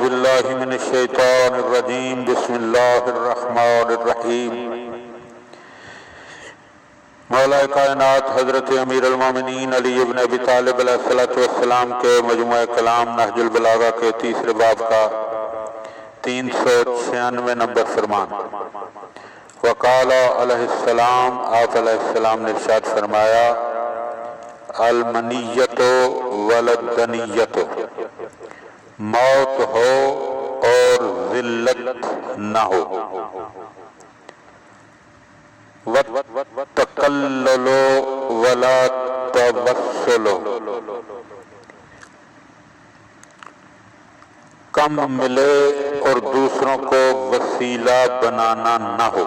باللہ من الشیطان الرجیم بسم اللہ الرحمن الرحیم۔ مولا کائنات حضرت امیر المومنین علی ابن ابی طالب علیہ السلام کے مجموعہ کلام نہج البلاغہ کے تیسرے باب کا 396 نمبر فرمان۔ وقال علیہ السلام، آپ علیہ السلام نے ارشاد فرمایا، المنیت ولدنیت، موت ہو اور ذلت نہ ہو، وَتَقَلَّلُ وَلَا تَوَسُّلُ، کم ملے اور دوسروں کو وسیلہ بنانا نہ ہو۔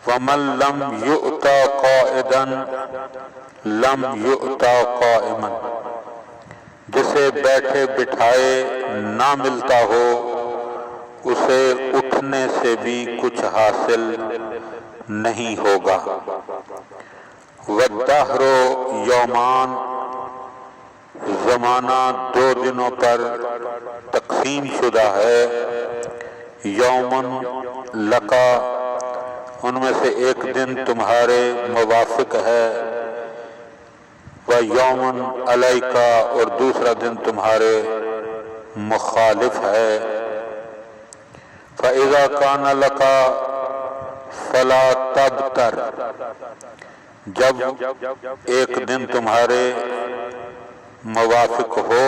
وَمَن لَّمْ يُؤْتَ قَائِدًا لَّمْ يُؤْتَ قَائِمًا، جسے بیٹھے بٹھائے نہ ملتا ہو اسے اٹھنے سے بھی کچھ حاصل نہیں ہوگا۔ وَالدَّهْرُ یومان، زمانہ 2 دنوں پر تقسیم شدہ ہے۔ یومن لکا، ان میں سے ایک دن تمہارے موافق ہے، وَيَوْمٌ عَلَيْكَ، اور دوسرا دن تمہارے مخالف ہے۔ فَإِذَا كَانَ لَكَ فَلَا تَبْتَرْ، جب ایک دن تمہارے موافق ہو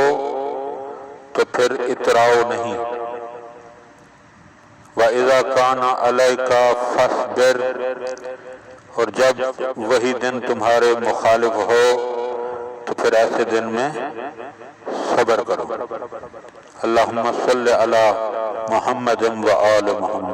تو پھر اتراؤ نہیں۔ وَإِذَا كَانَ عَلَيْكَ فَاصْبِرْ، اور جب وہی دن تمہارے مخالف ہو تو پھر ایسے دن میں صبر کرو۔ اللہم صلی علی محمد و آل محمد۔